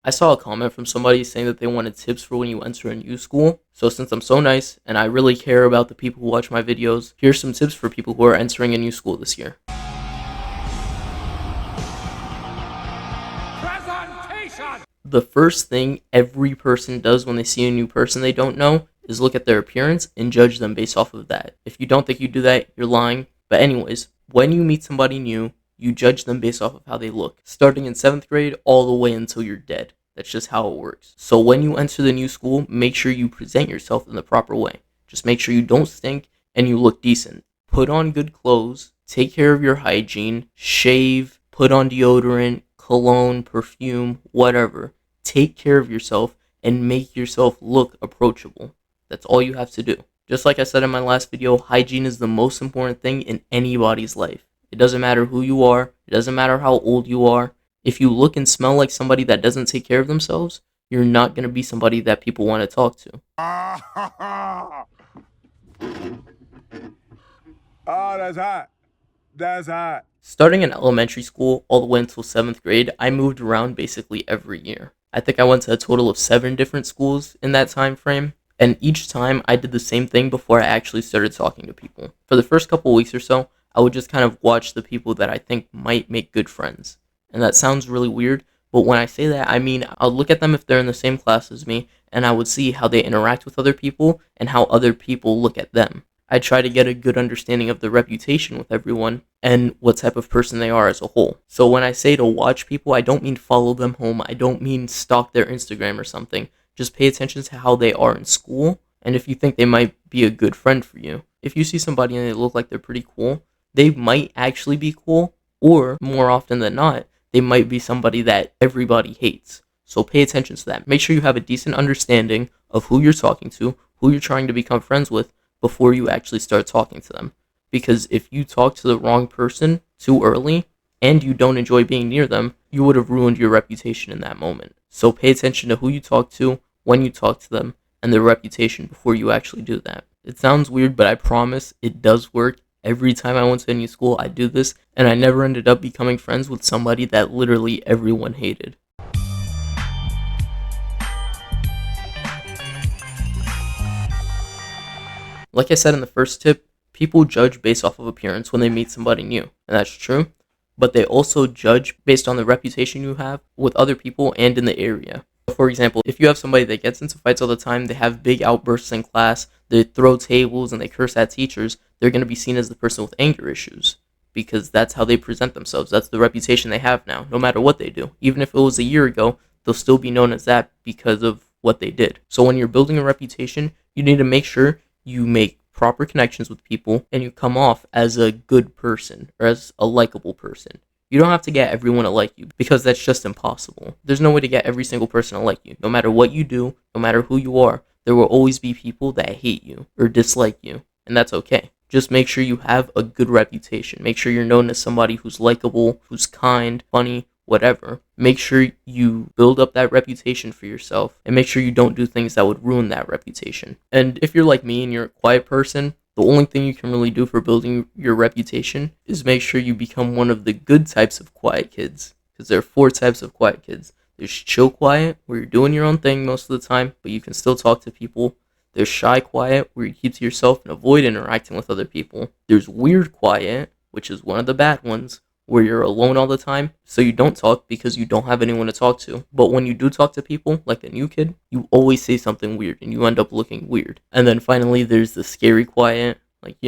I saw a comment from somebody saying that they wanted tips for when you enter a new school. So since I'm so nice and I really care about the people who watch my videos, here's some tips for people who are entering a new school this year. Presentation! The first thing every person does when they see a new person they don't know is look at their appearance and judge them based off of that. If you don't think you do that, you're lying. But anyways, when you meet somebody new, you judge them based off of how they look, starting in 7th grade all the way until you're dead. That's just how it works. So when you enter the new school, make sure you present yourself in the proper way. Just make sure you don't stink and you look decent. Put on good clothes, take care of your hygiene, shave, put on deodorant, cologne, perfume, whatever. Take care of yourself and make yourself look approachable. That's all you have to do. Just like I said in my last video, hygiene is the most important thing in anybody's life. It doesn't matter who you are. It doesn't matter how old you are. If you look and smell like somebody that doesn't take care of themselves, you're not going to be somebody that people want to talk to. Oh, that's hot. That's hot. Starting in elementary school all the way until 7th grade, I moved around basically every year. I think I went to a total of 7 different schools in that time frame. And each time I did the same thing before I actually started talking to people. For the first couple weeks or so, I would just kind of watch the people that I think might make good friends. And that sounds really weird, but when I say that, I mean I'll look at them if they're in the same class as me, and I would see how they interact with other people and how other people look at them. I try to get a good understanding of the reputation with everyone and what type of person they are as a whole. So when I say to watch people, I don't mean follow them home. I don't mean stalk their Instagram or something. Just pay attention to how they are in school, and if you think they might be a good friend for you. If you see somebody and they look like they're pretty cool, they might actually be cool, or more often than not, they might be somebody that everybody hates. So pay attention to that. Make sure you have a decent understanding of who you're talking to, who you're trying to become friends with, before you actually start talking to them. Because if you talk to the wrong person too early, and you don't enjoy being near them, you would have ruined your reputation in that moment. So pay attention to who you talk to, when you talk to them, and their reputation before you actually do that. It sounds weird, but I promise it does work. Every time I went to a new school, I do this, and I never ended up becoming friends with somebody that literally everyone hated. Like I said in the first tip, people judge based off of appearance when they meet somebody new, and that's true, but they also judge based on the reputation you have with other people and in the area. For example, if you have somebody that gets into fights all the time, they have big outbursts in class, they throw tables and they curse at teachers, they're going to be seen as the person with anger issues because that's how they present themselves. That's the reputation they have now, no matter what they do. Even if it was a year ago, they'll still be known as that because of what they did. So when you're building a reputation, you need to make sure you make proper connections with people and you come off as a good person or as a likable person. You don't have to get everyone to like you because that's just impossible. There's no way to get every single person to like you. No matter what you do, no matter who you are, there will always be people that hate you or dislike you, and that's okay. Just make sure you have a good reputation. Make sure you're known as somebody who's likable, who's kind, funny, whatever. Make sure you build up that reputation for yourself and make sure you don't do things that would ruin that reputation. And if you're like me and you're a quiet person, the only thing you can really do for building your reputation is make sure you become one of the good types of quiet kids. Because there are 4 types of quiet kids. There's chill quiet, where you're doing your own thing most of the time, but you can still talk to people. There's shy quiet, where you keep to yourself and avoid interacting with other people. There's weird quiet, which is one of the bad ones, where you're alone all the time, so you don't talk because you don't have anyone to talk to. But when you do talk to people, like a new kid, you always say something weird and you end up looking weird. And then finally, there's the scary quiet, like,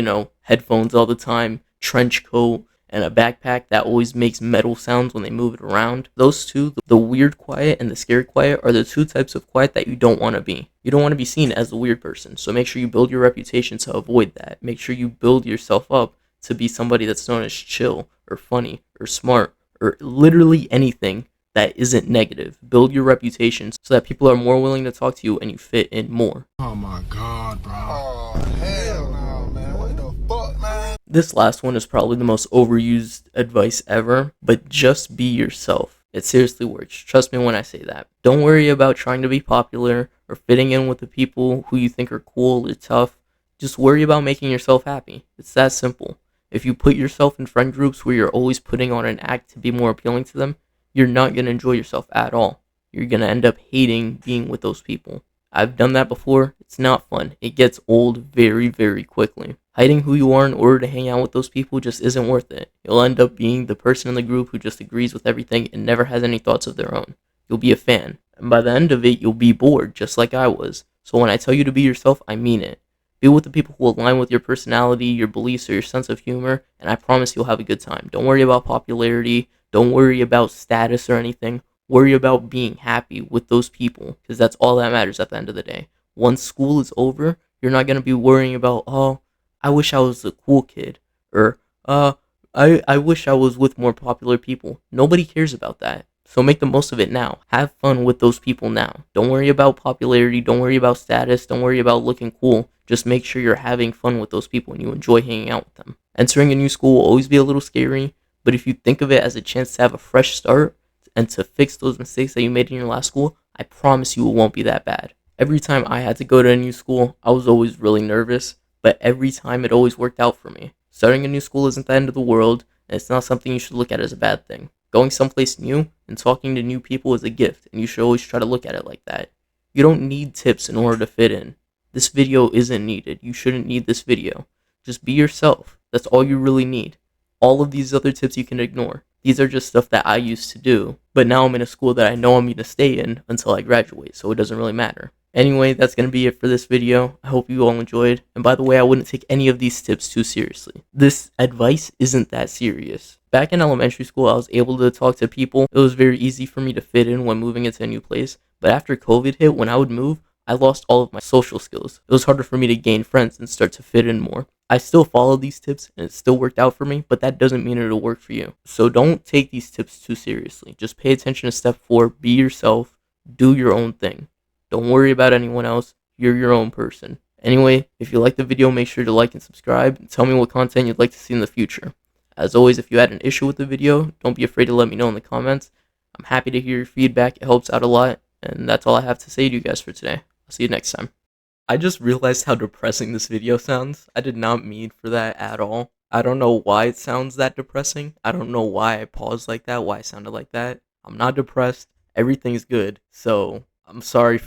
headphones all the time, trench coat, and a backpack that always makes metal sounds when they move it around. Those two, the weird quiet and the scary quiet, are the 2 types of quiet that you don't want to be. You don't want to be seen as the weird person, so make sure you build your reputation to avoid that. Make sure you build yourself up to be somebody that's known as chill, or funny, or smart, or literally anything that isn't negative. Build your reputation so that people are more willing to talk to you and you fit in more. Oh my god, bro. Oh, hell no, man. What the fuck, man? This last one is probably the most overused advice ever, but just be yourself. It seriously works. Trust me when I say that. Don't worry about trying to be popular or fitting in with the people who you think are cool or tough. Just worry about making yourself happy. It's that simple. If you put yourself in friend groups where you're always putting on an act to be more appealing to them, you're not going to enjoy yourself at all. you're gonna end up hating being with those people. I've done that before. It's not fun. It gets old very, very quickly. Hiding who you are in order to hang out with those people just isn't worth it. You'll end up being the person in the group who just agrees with everything and never has any thoughts of their own. You'll be a fan. And by the end of it, you'll be bored, just like I was. So when I tell you to be yourself, I mean it. Be with the people who align with your personality, your beliefs, or your sense of humor, and I promise you'll have a good time. Don't worry about popularity. Don't worry about status or anything. Worry about being happy with those people, because that's all that matters at the end of the day. Once school is over, you're not going to be worrying about, oh, I wish I was a cool kid, or, I wish I was with more popular people. Nobody cares about that. So make the most of it now. Have fun with those people now. Don't worry about popularity. Don't worry about status. Don't worry about looking cool. Just make sure you're having fun with those people and you enjoy hanging out with them. Entering a new school will always be a little scary, but if you think of it as a chance to have a fresh start and to fix those mistakes that you made in your last school, I promise you it won't be that bad. Every time I had to go to a new school, I was always really nervous, but every time it always worked out for me. Starting a new school isn't the end of the world, and it's not something you should look at as a bad thing. Going someplace new and talking to new people is a gift, and you should always try to look at it like that. You don't need tips in order to fit in. This video isn't needed. You shouldn't need this video. Just be yourself. That's all you really need. All of these other tips you can ignore. These are just stuff that I used to do, but now I'm in a school that I know I'm going to stay in until I graduate, so it doesn't really matter. Anyway, that's going to be it for this video. I hope you all enjoyed. And by the way, I wouldn't take any of these tips too seriously. This advice isn't that serious. Back in elementary school, I was able to talk to people. It was very easy for me to fit in when moving into a new place. But after COVID hit, when I would move, I lost all of my social skills. It was harder for me to gain friends and start to fit in more. I still follow these tips and it still worked out for me, but that doesn't mean it'll work for you. So don't take these tips too seriously. Just pay attention to step 4, be yourself, do your own thing. Don't worry about anyone else. You're your own person. Anyway, if you liked the video, make sure to like and subscribe. And tell me what content you'd like to see in the future. As always, if you had an issue with the video, don't be afraid to let me know in the comments. I'm happy to hear your feedback. It helps out a lot. And that's all I have to say to you guys for today. I'll see you next time. I just realized how depressing this video sounds. I did not mean for that at all. I don't know why it sounds that depressing. I don't know why I paused like that, why I sounded like that. I'm not depressed. Everything's good. So I'm sorry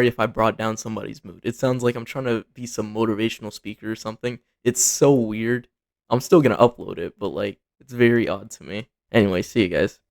if I brought down somebody's mood. It sounds like I'm trying to be some motivational speaker or something. It's so weird. I'm still gonna upload it, but like it's very odd to me. Anyway, see you guys.